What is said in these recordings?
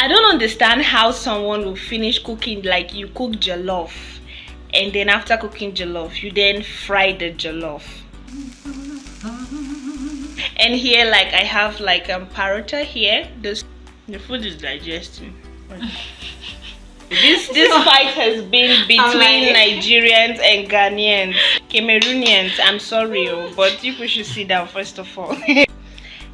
I don't understand how someone will finish cooking, like you cook jollof and then after cooking jollof you then fry the jollof. And here, like, I have like parota here. The food is digesting. This fight has been between Nigerians and Ghanaians. Cameroonians, I'm sorry, but people should sit down first of all.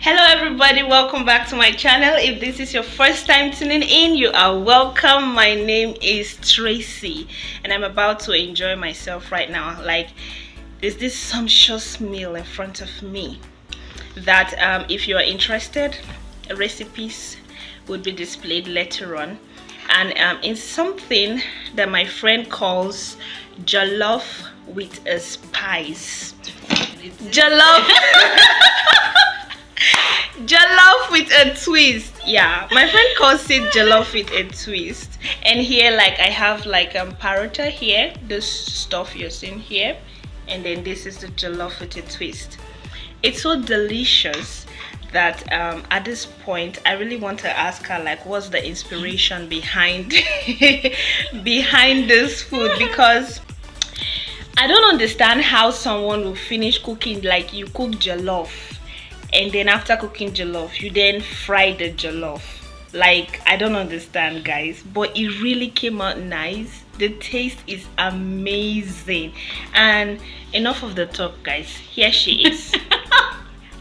Hello everybody, welcome back to my channel. If this is your first time tuning in, you are welcome. My name is Tracy and I'm about to enjoy myself right now. Like, there's this sumptuous meal in front of me that if you are interested, recipes would be displayed later on, and it's something that my friend calls jollof with a spice. Jollof jollof with a twist. Yeah, my friend calls it jollof with a twist. And here, like, I have like parota here, this stuff you're seeing here, and then this is the jollof with a twist. It's so delicious that at this point I really want to ask her, like, what's the inspiration behind behind this food, because I don't understand how someone will finish cooking, like you cook jollof and then after cooking jollof you then fry the jollof. Like, I don't understand, guys, but it really came out nice. The taste is amazing. And enough of the talk, guys, here she is.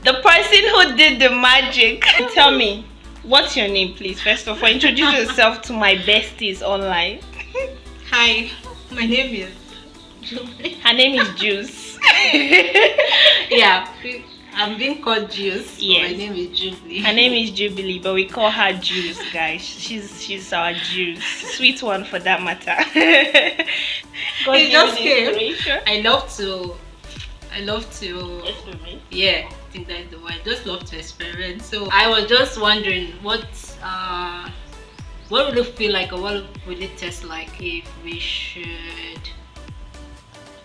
The person who did the magic. Tell me, what's your name, please? First of all, introduce yourself to my besties online. Hi, my name is Julie. Her name is Juice. Yeah, I'm being called Juice. Yes. So my name is Julie. Her name is Jubilee, but we call her Juice, guys. She's our Juice, sweet one for that matter. It just came. I love to. Yeah, I think that's the word. I just love to experiment. So I was just wondering what would it feel like, or what would it taste like if we should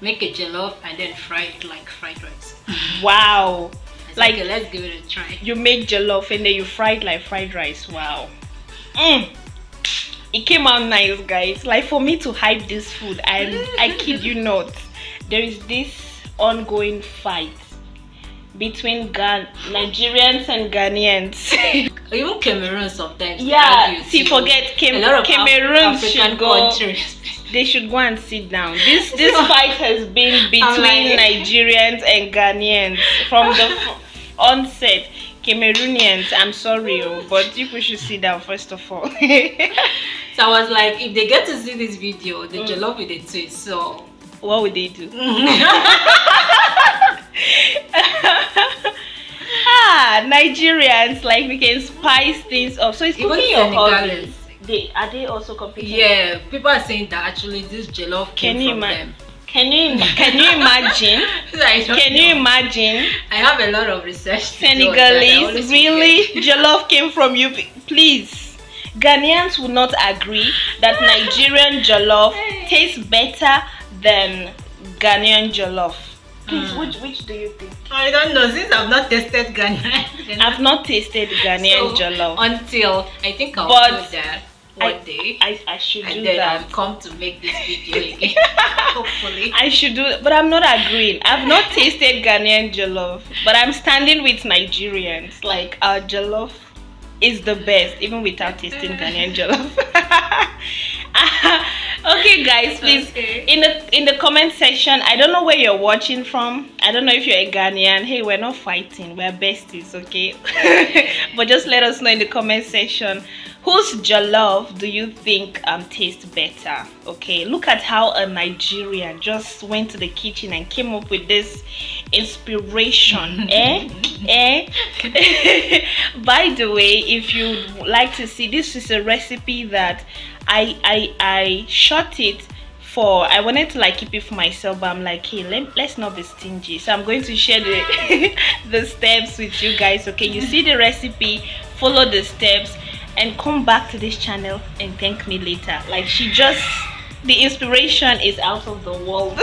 make a jollof and then fry it like fried rice. Wow. Like, okay, let's give it a try. You make jollof and then you fry it like fried rice. Wow. It came out nice, guys. Like, for me to hype this food, I kid you not, there is this ongoing fight between Nigerians and Ghanaians. Even Cameroon sometimes. Yeah, see, forget Cameroon should go. Countries. They should go and sit down. This fight has been between Nigerians and Ghanaians from the onset. Cameroonians, I'm sorry, but people should sit down first of all. So I was like, if they get to see this video, the jollof with a twist, so what would they do? Nigerians, like, we can spice things up. So it's cooking your hobbies. Are they also competing? Yeah, people are saying that actually this jollof came from them. Can you imagine? Can you imagine? I have a lot of research. Senegalese, really? Jollof came from you? Please. Ghanaians would not agree that Nigerian jollof tastes better than Ghanaian jollof. Please, which do you think? I don't know, since I've not tasted Ghanaian. I've not tasted Ghanaian jollof. Until I think I'll do that one day. I should do then that. I'll come to make this video again. Hopefully. I should do, but I'm not agreeing. I've not tasted Ghanaian jollof, but I'm standing with Nigerians. Like, our jollof is the best, even without tasting Ghanaian jollof. Okay, guys, please, in the comment section, I don't know where you're watching from. I don't know if you're a Ghanaian. Hey, we're not fighting, we're besties, okay? But just let us know in the comment section, whose jollof do you think tastes better? Okay, look at how a Nigerian just went to the kitchen and came up with this inspiration. By the way, if you'd like to see, this is a recipe that I shot it for. I wanted to like keep it for myself, but I'm like, hey, let's not be stingy, so I'm going to share the the steps with you guys. Okay, you see the recipe, follow the steps, and come back to this channel and thank me later. Like, the inspiration is out of the world.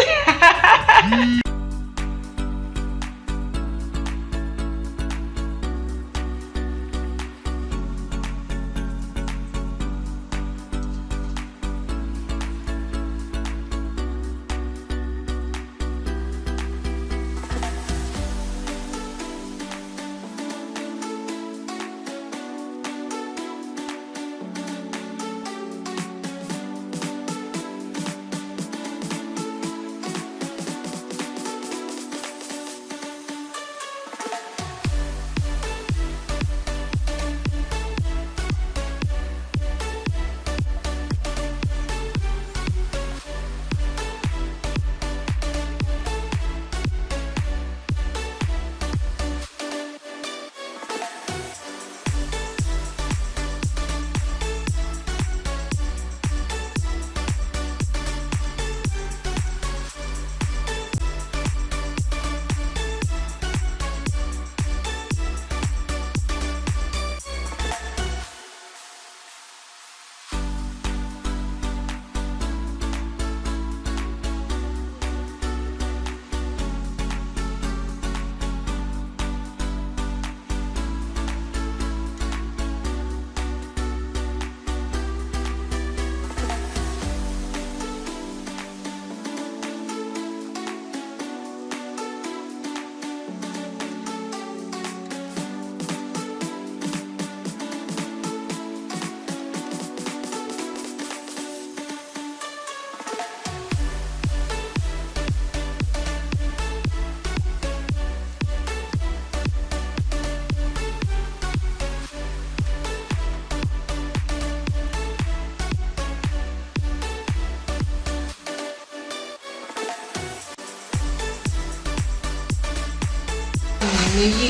Neyi.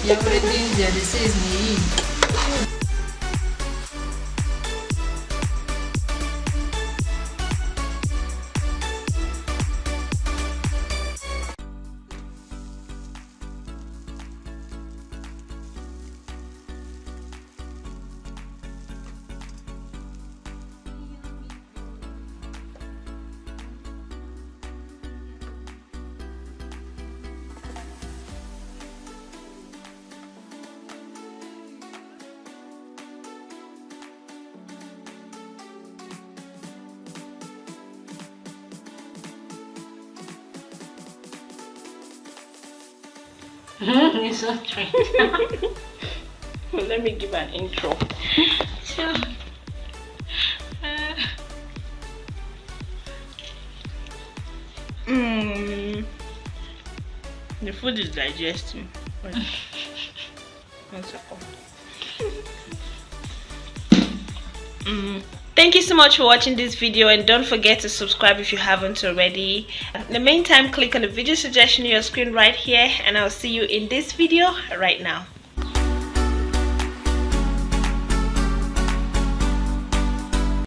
You already there. They say it's Neyi. It's not trained. Let me give an intro. Sure. The food is digesting. Wait. 1 second. Thank you so much for watching this video, and don't forget to subscribe if you haven't already. In the meantime, click on the video suggestion on your screen right here, and I'll see you in this video right now.